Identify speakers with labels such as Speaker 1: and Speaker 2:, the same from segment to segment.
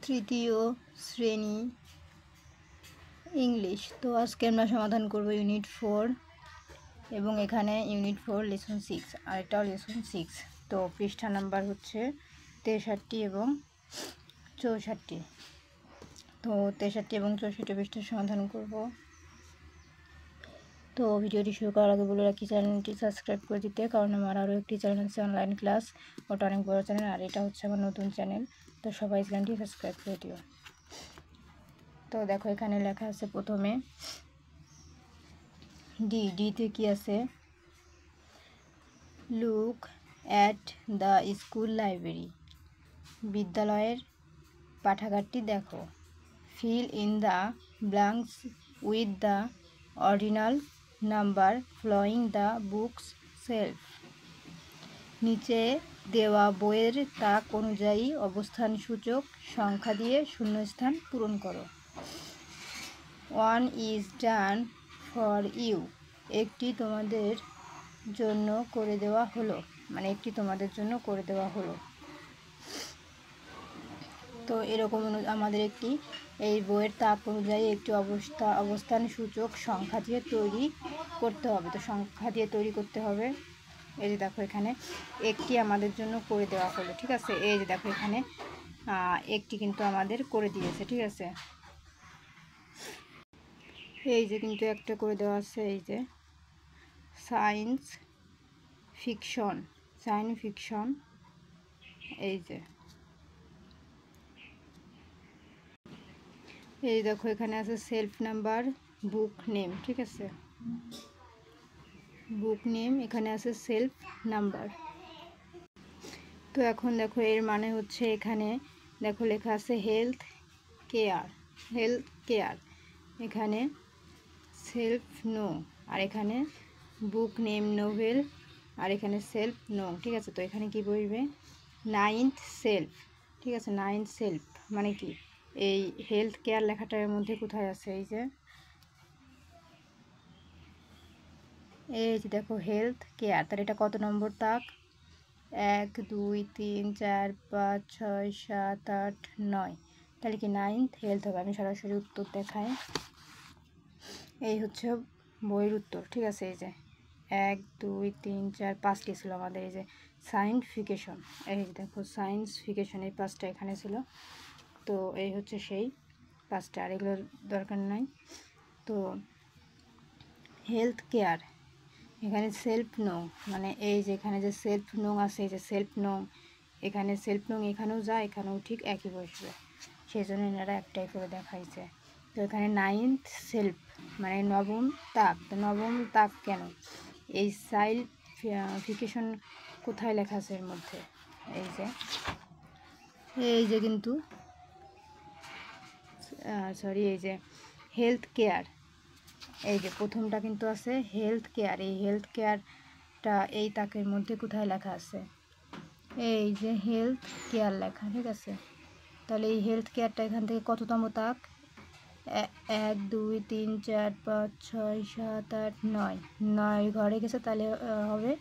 Speaker 1: তৃতীয় শ্রেণী ইংলিশ। তো আজকে আমরা সমাধান করব ইউনিট 4 এবং এখানে ইউনিট 4 লেসন 6 আর এটাও লেসন 6। তো পৃষ্ঠা নাম্বার হচ্ছে 63 এবং 64। তো 63 এবং 64 পৃষ্ঠার সমাধান করব। তো ভিডিওটি শুরু করার আগে বলে রাখি চ্যানেলটি সাবস্ক্রাইব করে দিতে, কারণ আমার আরও একটি চ্যানেল আছে অনলাইন ক্লাস, ওটা অনেক বড় চ্যানেল, আর এটা হচ্ছে আমার নতুন চ্যানেল। তো সবাই চ্যানেলটি সাবস্ক্রাইব করে দিও। তো দেখো এখানে লেখা আছে প্রথমে ডিতে কি আছে, look at the school library, বিদ্যালয়ের পাঠাগারটি দেখো। Fill in the blanks with the ordinal number following the books shelf, নিচে দেওয়া বইয়ের তাক অনুযায়ী অবস্থান সূচক সংখ্যা দিয়ে শূন্যস্থান পূরণ করো। 1 is done for you, একটি তোমাদের জন্য করে দেওয়া হলো, মানে একটি তোমাদের জন্য করে দেওয়া হলো। তো এরকম আমাদের একটি এই বইয়ের তাক অনুযায়ী একটি অবস্থান সূচক সংখ্যা দিয়ে তৈরি করতে হবে। তো সংখ্যা দিয়ে তৈরি করতে হবে। এই যে দেখো এখানে একটি আমাদের জন্য করে দেওয়া হলো, ঠিক আছে। এই যে দেখো এখানে একটি কিন্তু আমাদের করে দিয়েছে, ঠিক আছে। এই যে কিন্তু একটা করে দেওয়া আছে, এই যে সায়েন্স ফিকশন, এই দেখো এখানে আছে সেলফ নাম্বার, বুক নেম, ঠিক আছে। বুক নেম, এখানে আছে সেলফ নাম্বার। তো এখন দেখো এর মানে হচ্ছে এখানে দেখো লেখা আছে হেলথ কেয়ার, এখানে সেলফ নো, আর এখানে বুক নেম নোভেল, আর এখানে সেলফ নো, ঠিক আছে। তো এখানে কি বলবে, 9th সেলফ, ঠিক আছে। 9th সেলফ মানে কি, এই হেলথ কেয়ার লেখাটার মধ্যে কোথায় আছে, এই যে দেখো হেলথ কেয়ার, তার এটা কত নম্বর তাক, 1 2 3 4 5 6 7 8 9, তাহলে কি 9th হেলথ হবে। আমি সরাসরি উত্তর দেখাই, এই হচ্ছে বইয়ের উত্তর, ঠিক আছে। এই যে 1 2 3 4 5টি ছিল আমাদের, এই যে সায়েন্সফিকেশন, এই দেখো সায়েন্সফিকেশন, এই 5টা এখানে ছিল। তো এই হচ্ছে সেই 5টা, আর এগুলোর দরকার নাই। তো হেলথ কেয়ার, এখানে সেলফ নং, মানে এই যে এখানে যে সেলফ নং আছে, এই যে সেলফ নং, এখানে সেলফ নং এখানেও যা এখানেও ঠিক একই বসবে, সেই জন্য এনারা একটাই করে দেখাইছে। তো এখানে 9th সেলফ মানে নবম তাক। তো নবম তাক কেন, এই সায়েন্সফিকেশন কোথায় লেখা আছে এর মধ্যে, এই যে কিন্তু এই যে হেলথ কেয়ার, এই যে প্রথমটা কিন্তু আছে হেলথ কেয়ার, এই হেলথ কেয়ারটা এই তাকের মধ্যে কোথায় লেখা আছে, এই যে হেলথ কেয়ার লেখা, ঠিক আছে। তাহলে এই হেলথ কেয়ারটা এখান থেকে কততম তাক, 1 2 3 4 5 6 7 8 9 ঘরে গেছে, তাহলে হবে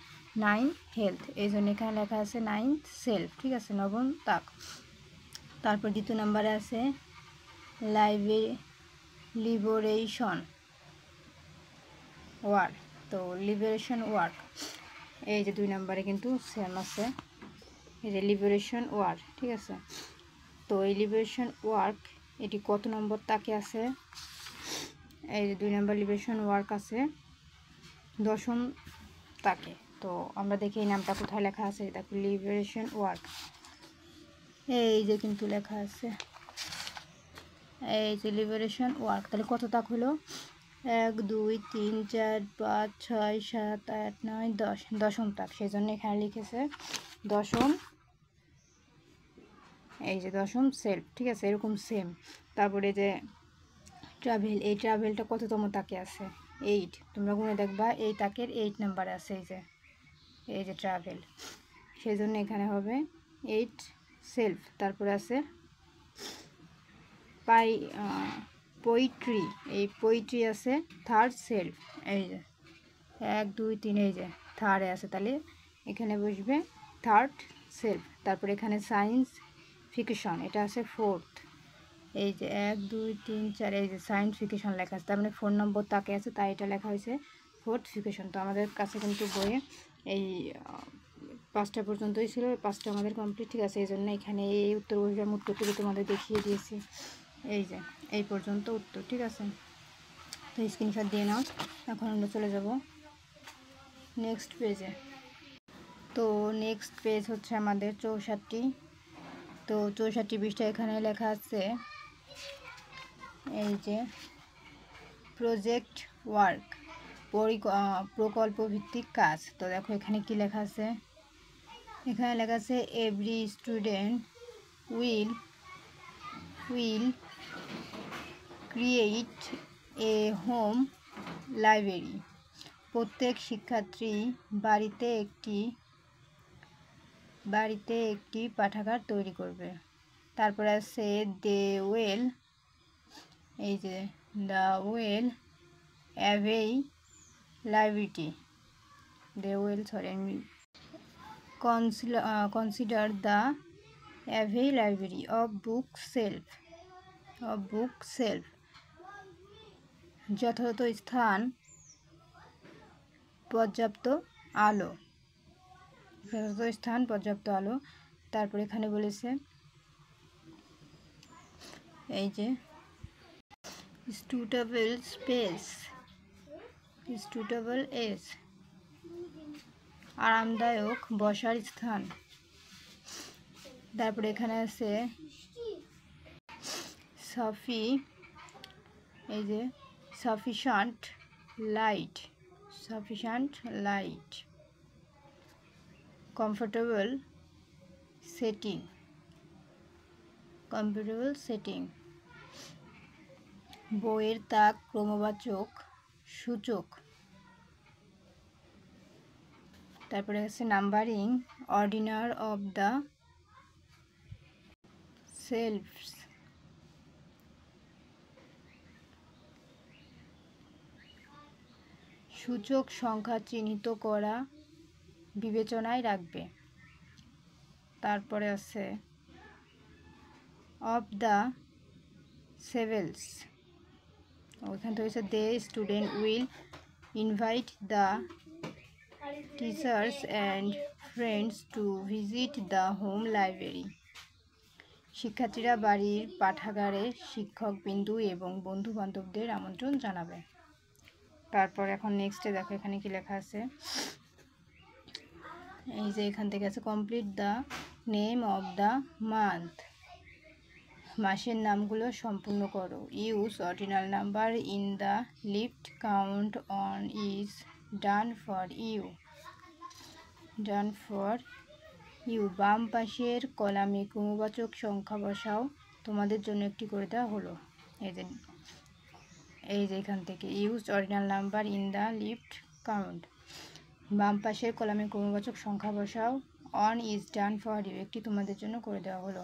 Speaker 1: 9 হেলথ, এই জন্য এখানে লেখা আছে 9th সেলফ, ঠিক আছে, নবম তাক। তারপর দ্বিতীয় নম্বরে আছে লিবারেশন ওয়ার্ক। তো লিবারেশন ওয়ার্ক, এই যে 2 নম্বরে কিন্তু সেম আছে, এই যে লিবারেশন ওয়ার্ক, ঠিক আছে। তো এই লিবারেশন ওয়ার্ক এটি কত নম্বর তাকে আছে, এই যে 2 নম্বর লিবারেশন ওয়ার্ক আছে 10ম তাকে। তো আমরা দেখি এই নামটা কোথায় লেখা আছে, দেখো লিবারেশন ওয়ার্ক, এই যে কিন্তু লেখা আছে, এই যে লিবারেশন ওয়ার্ক। তাহলে কত তাক হলো, 1 2 3 4 5 6 7 8 9 10, 10ম তাক, সেই জন্য এখানে লিখেছে 10ম, এই যে 10ম সেলফ, ঠিক আছে। এরকম সেম। তারপরে যে ট্রাভেল, এই ট্রাভেলটা কততম তাকে আছে, 8, তোমরা গুনে দেখবা এই তাকের 8 নাম্বারে আছে, এই যে ট্রাভেল, সেই জন্য এখানে হবে 8 সেলফ। তারপরে আছে পোয়েট্রি, এই পোয়েট্রি আছে 3rd সেলফ, এই যে 1 2 3, এই যে থার্ডে আছে, তাহলে এখানে বসবে 3rd সেলফ। তারপরে এখানে সায়েন্স ফিকশন, এটা আছে 4th, এই যে 1 2 3 4 এই যে সায়েন্টিফিকেশন লেখা আছে, তার মানে 4 নম্বর তাকে আছে, তাই এটা লেখা হয়েছে ফোর্টিফিকেশন। তো আমাদের কাছে কিন্তু বইয়ে এই 5টা পর্যন্তই ছিল, 5টা আমাদের কমপ্লিট, ঠিক আছে। এই জন্য এখানে এই উত্তর বসবে, আমি উত্তরটুকু তোমাদের দেখিয়ে দিয়েছি। এই যে এই পর্যন্ত উত্তর, ঠিক আছে। তো স্ক্রিনশট দিয়ে নাও। এখন আমরা চলে যাব নেক্সট পেজে। তো নেক্সট পেজ হচ্ছে আমাদের 64। তো 64 পৃষ্ঠা এখানে লেখা আছে এই যে প্রজেক্ট ওয়ার্ক, প্রকল্প ভিত্তিক কাজ। তো দেখো এখানে কি লেখা আছে, এখানে লেখা আছে every student will create a home library. প্রত্যেক শিক্ষার্থী বাড়িতে একটি পাঠাগার তৈরি করবে। তারপরে আছে they will have a library, consider the availability of book shelf, যথাযথ স্থান, পর্যাপ্ত আলো। তারপর এখানে বলেছে এই যে suitable আরামদায়ক বসার স্থান। তারপরে এখানে আছে sufficient light, comfortable setting, বইয়ের তাক ক্রমবাচক সূচক। তারপরে আছে নাম্বারিং অর্ডিনার অফ দ্য সেলফস, সূচক সংখ্যা চিহ্নিত করা বিবেচনায় রাখবে। তারপরে আছে অফ দ্য সেভেলস, ওখান থেকে হচ্ছে they student will invite the teachers and friends to visit the home library. শিক্ষার্থীরা বাড়ির পাঠাগারে শিক্ষকবৃন্দ এবং বন্ধু বান্ধবদের আমন্ত্রণ জানাবে। তারপর এখন নেক্সটে দেখো এখানে কি লেখা আছে, এই যে এখান থেকে আছে complete the name of the month, মাসের নামগুলো সম্পূর্ণ করো। Use ordinal number in the left, count on is done for you, বাম পাশের কলামে ক্রমবাচক সংখ্যা বসাও, তোমাদের জন্য একটি করে দেওয়া হলো। এই যে এখান থেকে use ordinal number in the left, count, বাম পাশের কলামে ক্রমবাচক সংখ্যা বসাও, one is done for you, একটি তোমাদের জন্য করে দেওয়া হলো।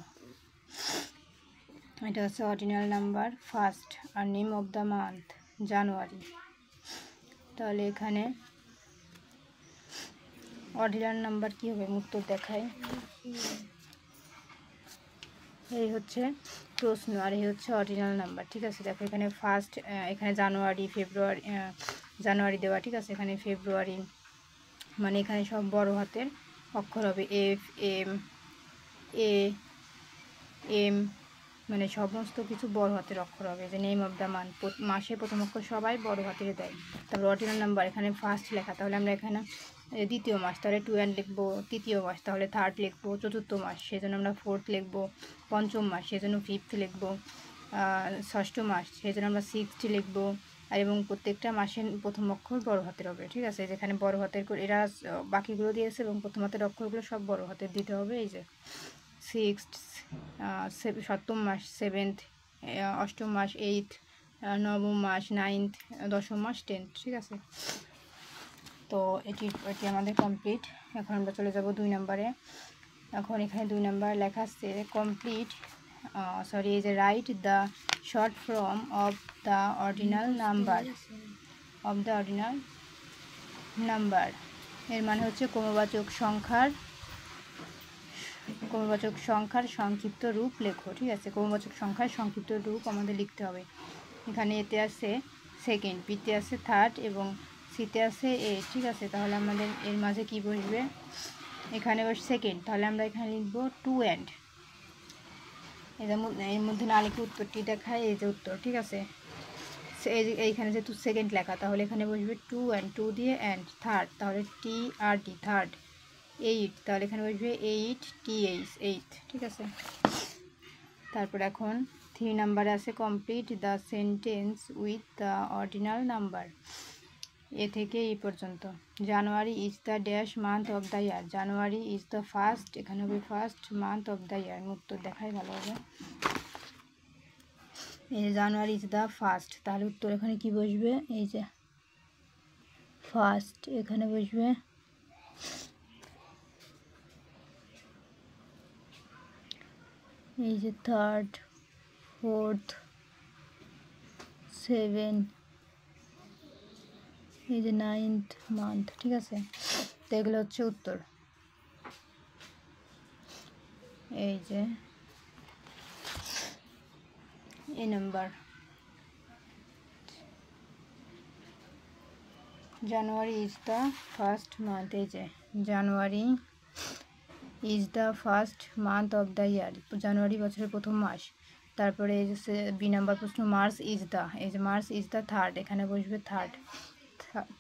Speaker 1: এটা হচ্ছে অর্ডিনাল নাম্বার ফার্স্ট, আর name of the month January. তাহলে এখানে অর্ডিনাল নাম্বার কি হবে উত্তর দেখায়, এই হচ্ছে প্রশ্ন আর এই হচ্ছে অর্ডিনাল নাম্বার, ঠিক আছে। দেখো এখানে ফার্স্ট, এখানে জানুয়ারি দেওয়া, ঠিক আছে। এখানে ফেব্রুয়ারি, মানে এখানে সব বড় হাতের অক্ষর হবে, এফ এম এ এম, মানে সমস্ত কিছু বড় হাতের অক্ষর হবে। যে নেম অফ দ্য মান্থ, মাসের প্রথম অক্ষর সবাই বড় হাতের দেয়। তারপর অর্ডিনাল নাম্বার এখানে ফার্স্ট লেখা, তাহলে আমরা এখানে দ্বিতীয় মাস, তাহলে 2 লিখবো। তৃতীয় মাস তাহলে থার্ড লিখবো। চতুর্থ মাস সেজন্য আমরা ফোর্থ লিখবো। পঞ্চম মাস সেজন্য ফিফথ লিখবো। ষষ্ঠ মাস সেজন্য আমরা সিক্সথ লিখবো। আর এবং প্রত্যেকটা মাসের প্রথম অক্ষর বড় হাতের হবে, ঠিক আছে। যেখানে বড় হাতের এরা বাকিগুলো দিয়েছে এবং প্রথম হাতের অক্ষরগুলো সব বড় হাতের দিতে হবে। এই যে সিক্সথ, সপ্তম মাস সেভেন্থ, অষ্টম মাস এইথ, নবম মাস নাইনথ, দশম মাস 10th, ঠিক আছে। তো এটি আমাদের কমপ্লিট। এখন আমরা চলে যাব 2 নম্বরে। এখন এখানে 2 নম্বর লেখা আছে কমপ্লিট, এই যে write the short form of the ordinal number, এর মানে হচ্ছে ক্রমবাচক সংখ্যার ক্রমবাচক সংখ্যার সংক্ষিপ্ত রূপ লেখো। ঠিক আছে, ক্রমবাচক সংখ্যার সংক্ষিপ্ত রূপ আমাদের লিখতে হবে। এখানে এতে আছে সেকেন্ড, বিতে আছে থার্ড এবং সিতে আছে এইট। ঠিক আছে, তাহলে আমাদের এর মাঝে কি বসবে? এখানে বসে সেকেন্ড, তাহলে আমরা এখানে লিখবো টু অ্যান্ড। এর মধ্যে না লিখে উত্তরটি দেখায়, এই যে উত্তর। ঠিক আছে, এইখানে যেহেতু সেকেন্ড লেখা, তাহলে এখানে বসবে টু অ্যান্ড, টু দিয়ে অ্যান্ড। থার্ড, তাহলে টি আর টি, থার্ড। এইট, তাহলে এখানে বসবে এইট, টি এইচ, এইট। ঠিক আছে, তারপর এখন 3 নাম্বারে আছে complete the sentence with the ordinal number. A থেকে এই পর্যন্ত। January is the dash month of the year. January is the first, এখানে হবে first month of the year. উত্তর দেখাই ভালো হবে। এই যে জানুয়ারি ইজ দ্য ফার্স্ট, তাহলে উত্তর এখানে কি বসবে? এই যে ফার্স্ট, এখানে বসবে এই যে থার্ড, ফোর্থ, সেভেন, এই যে নাইনথ মান্থ। ঠিক আছে, তো এগুলো হচ্ছে উত্তর। এই যে A number, January is the first month. এই যে January is the first month of the year, জানুয়ারি বছরের প্রথম মাস। তারপরে এই যে বি নাম্বার প্রশ্ন, মার্চ ইজ দ্য, এই যে মার্চ ইজ দ্য থার্ড, এখানে বসবে থার্ড,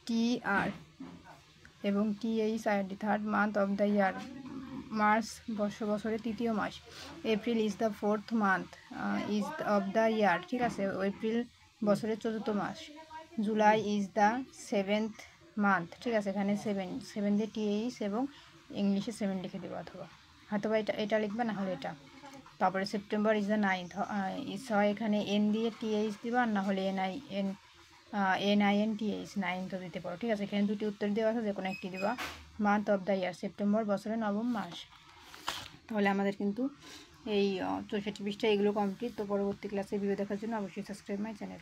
Speaker 1: টি আর এবং T H R D, third month of the year. মার্চ বছরের তৃতীয় মাস। April is the fourth month is of the year. ঠিক আছে, এপ্রিল বছরের চতুর্থ মাস। July is the seventh month. ঠিক আছে, এখানে সেভেন দিয়ে টি এইচ এবং ইংলিশে 7 লিখে দেবো, অথবা এটা লিখবে, না হলে এটা। তারপরে সেপ্টেম্বর ইজ দ্য নাইন্থ, হয় এখানে এন দিয়ে টি এইচ দিবা, আর না হলে NIN TH, নাইন্থও দিতে পারো। ঠিক আছে, এখানে দুটি উত্তর দেওয়া আছে, যে কোনো একটি দেবা। Month of the year, September বছরের নবম মাস। তাহলে আমাদের কিন্তু এই 64 পৃষ্ঠা এগুলো কমপ্লিট। তো পরবর্তী ক্লাসে ভিডিও দেখার জন্য অবশ্যই সাবস্ক্রাইব মাই চ্যানেল।